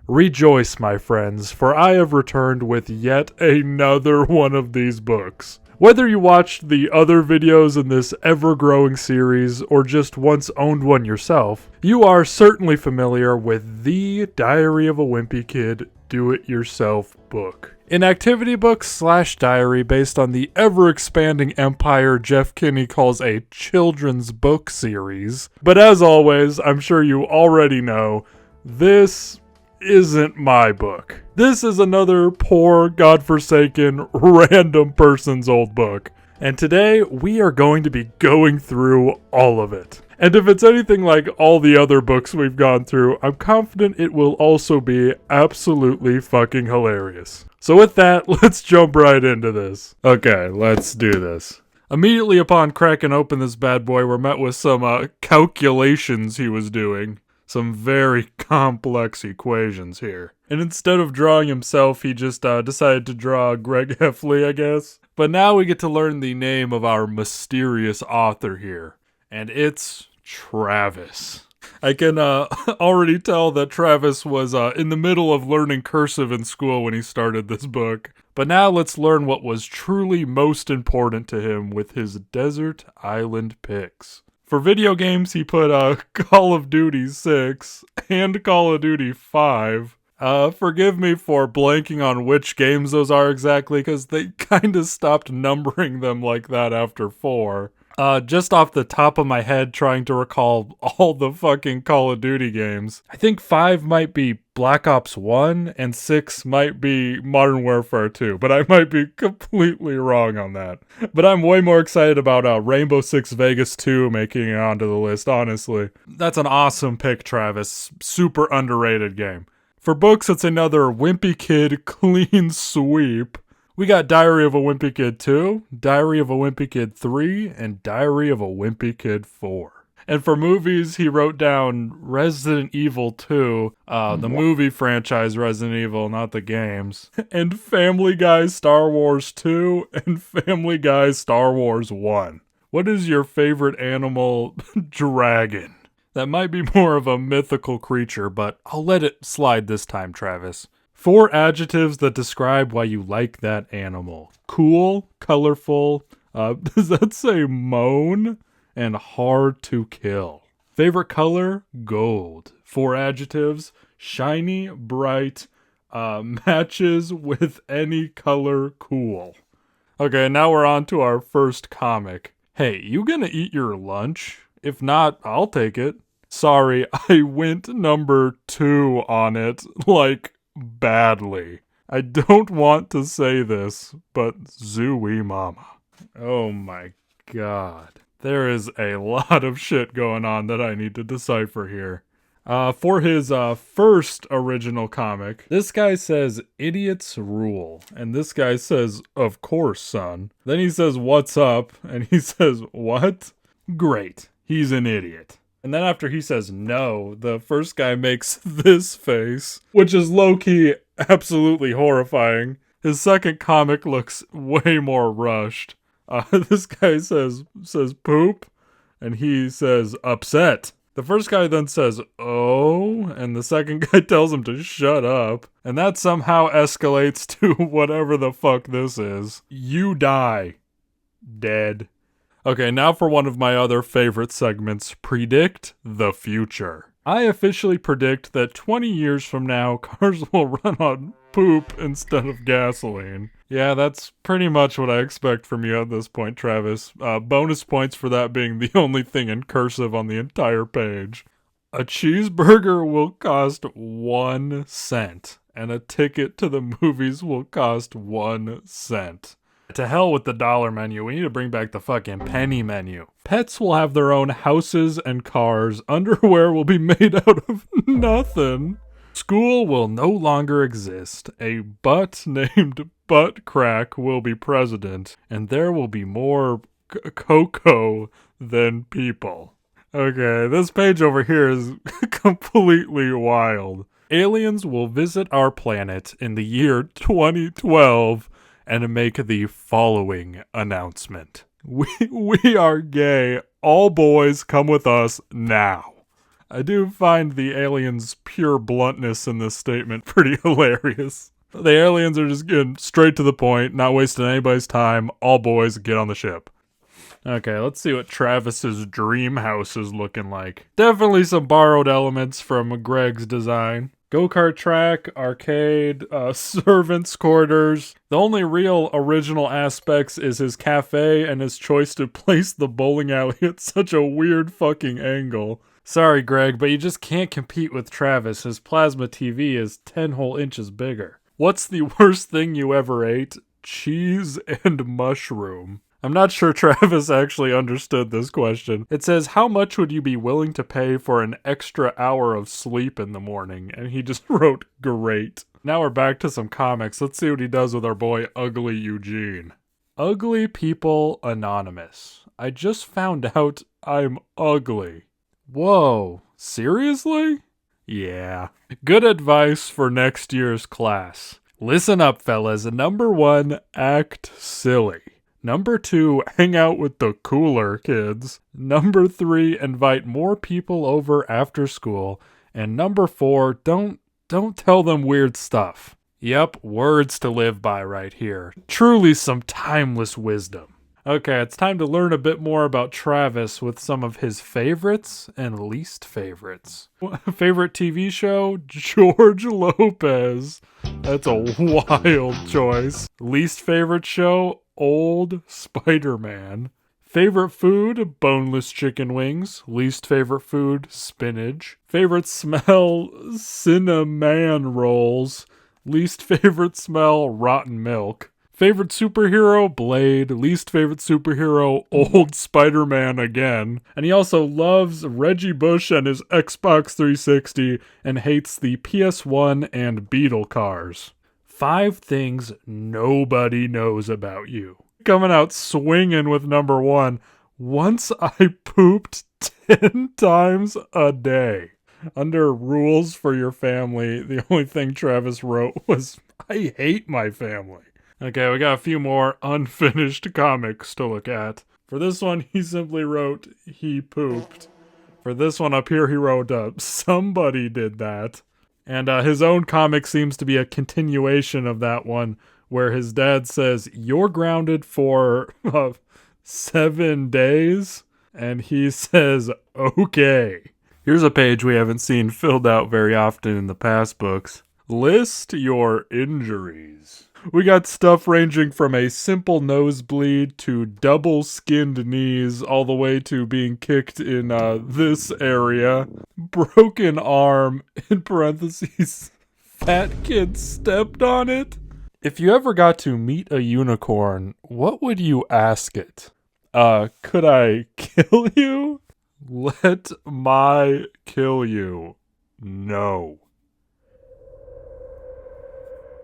Rejoice, my friends, for I have returned with yet another one of these books. Whether you watched the other videos in this ever-growing series or just once owned one yourself, you are certainly familiar with the Diary of a Wimpy Kid do-it-yourself book. An activity book / diary based on the ever-expanding empire Jeff Kinney calls a children's book series. But as always, I'm sure you already know, this isn't my book. This is another poor, godforsaken, random person's old book. And today, we are going to be going through all of it. And if it's anything like all the other books we've gone through, I'm confident it will also be absolutely fucking hilarious. So with that, let's jump right into this. Okay, let's do this. Immediately upon cracking open this bad boy, we're met with some calculations he was doing. Some very complex equations here. And instead of drawing himself, he just decided to draw Greg Heffley, I guess. But now we get to learn the name of our mysterious author here. And it's Travis. I can already tell that Travis was in the middle of learning cursive in school when he started this book. But now let's learn what was truly most important to him with his desert island picks. For video games, he put Call of Duty 6 and Call of Duty 5. Forgive me for blanking on which games those are exactly, because they kind of stopped numbering them like that after 4. Just off the top of my head, trying to recall all the fucking Call of Duty games. I think 5 might be Black Ops 1, and 6 might be Modern Warfare 2, but I might be completely wrong on that. But I'm way more excited about Rainbow Six Vegas 2 making it onto the list, honestly. That's an awesome pick, Travis. Super underrated game. For books, it's another Wimpy Kid clean sweep. We got Diary of a Wimpy Kid 2, Diary of a Wimpy Kid 3, and Diary of a Wimpy Kid 4. And for movies, he wrote down Resident Evil 2, the movie franchise Resident Evil, not the games, and Family Guy Star Wars 2, and Family Guy Star Wars 1. What is your favorite animal? Dragon. That might be more of a mythical creature, but I'll let it slide this time, Travis. 4 adjectives that describe why you like that animal. Cool, colorful, does that say moan? And hard to kill. Favorite color? Gold. 4 adjectives: shiny, bright, matches with any color, cool. Okay, now we're on to our first comic. Hey, you gonna eat your lunch? If not, I'll take it. Sorry, I went number 2 on it, like, badly. I don't want to say this, but Zooey Mama. Oh my god. There is a lot of shit going on that I need to decipher here. For his first original comic, this guy says, idiots rule. And this guy says, of course, son. Then he says, what's up? And he says, what? Great. He's an idiot. And then after he says no, the first guy makes this face, which is low-key absolutely horrifying. His second comic looks way more rushed. This guy says poop, and he says upset. The first guy then says, oh, and the second guy tells him to shut up. And that somehow escalates to whatever the fuck this is. You die. Dead. Okay, now for one of my other favorite segments, Predict the Future. I officially predict that 20 years from now, cars will run on poop instead of gasoline. Yeah, that's pretty much what I expect from you at this point, Travis. Bonus points for that being the only thing in cursive on the entire page. A cheeseburger will cost 1 cent, and a ticket to the movies will cost 1 cent. To hell with the dollar menu, we need to bring back the fucking penny menu. Pets will have their own houses and cars. Underwear will be made out of nothing. School will no longer exist. A butt named Butt Crack will be president. And there will be more cocoa than people. Okay, this page over here is completely wild. Aliens will visit our planet in the year 2012 and make the following announcement. We are gay. All boys come with us now. I do find the aliens' pure bluntness in this statement pretty hilarious. The aliens are just getting straight to the point, not wasting anybody's time. All boys, get on the ship. Okay, let's see what Travis's dream house is looking like. Definitely some borrowed elements from Greg's design. Go-kart track, arcade, servants' quarters. The only real original aspects is his cafe and his choice to place the bowling alley at such a weird fucking angle. Sorry, Greg, but you just can't compete with Travis. His plasma TV is 10 whole inches bigger. What's the worst thing you ever ate? Cheese and mushroom. I'm not sure Travis actually understood this question. It says, how much would you be willing to pay for an extra hour of sleep in the morning? And he just wrote, great. Now we're back to some comics. Let's see what he does with our boy Ugly Eugene. Ugly People Anonymous. I just found out I'm ugly. Whoa, seriously? Yeah. Good advice for next year's class. Listen up, fellas. Number 1, act silly. Number 2, hang out with the cooler kids. Number 3, invite more people over after school. And number 4, don't tell them weird stuff. Yep, words to live by right here. Truly some timeless wisdom. Okay, it's time to learn a bit more about Travis with some of his favorites and least favorites. Favorite TV show? George Lopez. That's a wild choice. Least favorite show? Old Spider-Man. Favorite food? Boneless chicken wings. Least favorite food? Spinach. Favorite smell? Cinnamon rolls. Least favorite smell? Rotten milk. Favorite superhero? Blade. Least favorite superhero? Old Spider-Man again. And he also loves Reggie Bush and his Xbox 360 and hates the PS1 and Beetle cars. 5 things nobody knows about you. Coming out swinging with number 1. Once I pooped 10 times a day. Under rules for your family, the only thing Travis wrote was, I hate my family. Okay, we got a few more unfinished comics to look at. For this one, he simply wrote, he pooped. For this one up here, he wrote, somebody did that. And his own comic seems to be a continuation of that one, where his dad says, you're grounded for 7 days? And he says, okay. Here's a page we haven't seen filled out very often in the past books. List your injuries. We got stuff ranging from a simple nosebleed to double-skinned knees, all the way to being kicked in this area. Broken arm, in parentheses, fat kid stepped on it. If you ever got to meet a unicorn, what would you ask it? Could I kill you? Let my kill you. No.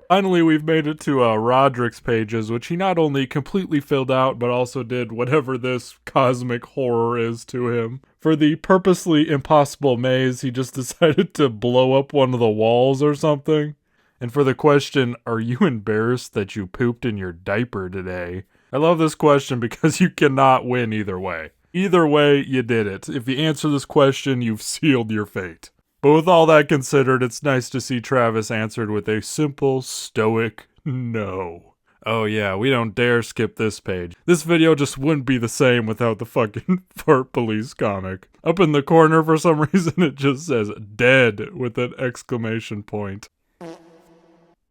Finally, we've made it to Rodris Pages, which he not only completely filled out, but also did whatever this cosmic horror is to him. For the purposely impossible maze, he just decided to blow up one of the walls or something. And for the question, are you embarrassed that you pooped in your diaper today? I love this question because you cannot win either way. Either way, you did it. If you answer this question, you've sealed your fate. But with all that considered, it's nice to see Travis answered with a simple, stoic no. Oh yeah, we don't dare skip this page. This video just wouldn't be the same without the fucking Fart Police comic. Up in the corner, for some reason, it just says dead with an exclamation point.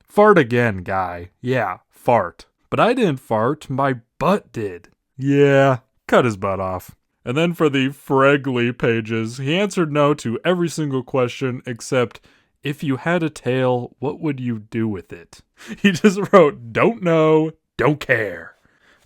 Fart again, guy. Yeah, fart. But I didn't fart, my butt did. Yeah, cut his butt off. And then for the Fraggley Pages, he answered no to every single question except, if you had a tail, what would you do with it? He just wrote, don't know, don't care.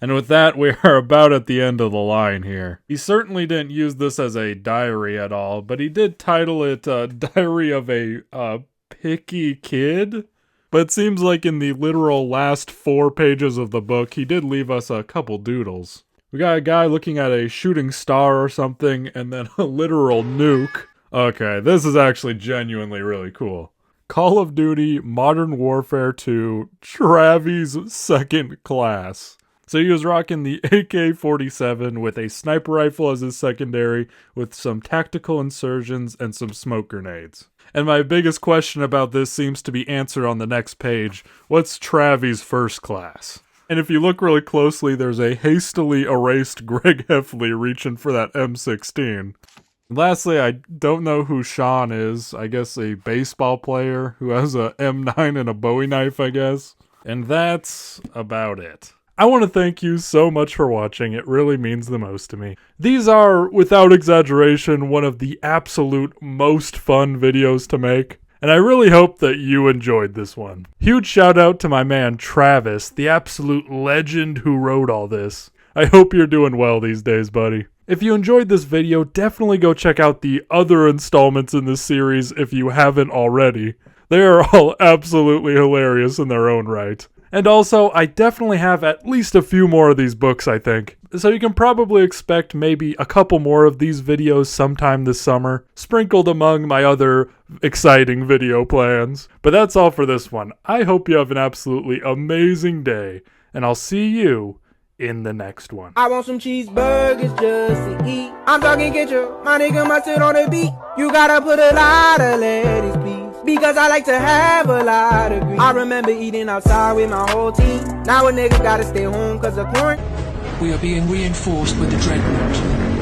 And with that, we are about at the end of the line here. He certainly didn't use this as a diary at all, but he did title it Diary of a Picky Kid. But it seems like in the literal last 4 pages of the book, he did leave us a couple doodles. We got a guy looking at a shooting star or something, and then a literal nuke. Okay, this is actually genuinely really cool. Call of Duty Modern Warfare 2 Travis Second Class. So he was rocking the AK-47 with a sniper rifle as his secondary, with some tactical insertions and some smoke grenades. And my biggest question about this seems to be answered on the next page. What's Travi's first class? And if you look really closely, there's a hastily erased Greg Heffley reaching for that M16. Lastly, I don't know who Sean is. I guess a baseball player who has a M9 and a Bowie knife, I guess. And that's about it. I want to thank you so much for watching. It really means the most to me. These are, without exaggeration, one of the absolute most fun videos to make. And I really hope that you enjoyed this one. Huge shout out to my man Travis, the absolute legend who wrote all this. I hope you're doing well these days, buddy. If you enjoyed this video, definitely go check out the other installments in this series if you haven't already. They are all absolutely hilarious in their own right. And also, I definitely have at least a few more of these books, I think. So you can probably expect maybe a couple more of these videos sometime this summer, sprinkled among my other exciting video plans. But that's all for this one. I hope you have an absolutely amazing day, and I'll see you in the next one. I want some cheeseburgers just to eat. I'm talking ketchup, my nigga mustard on the beat. You gotta put a lot of lettuce, please, because I like to have a lot of grease. I remember eating outside with my whole team. Now a nigga gotta stay home cause of quarantine. We are being reinforced with the dreadnought.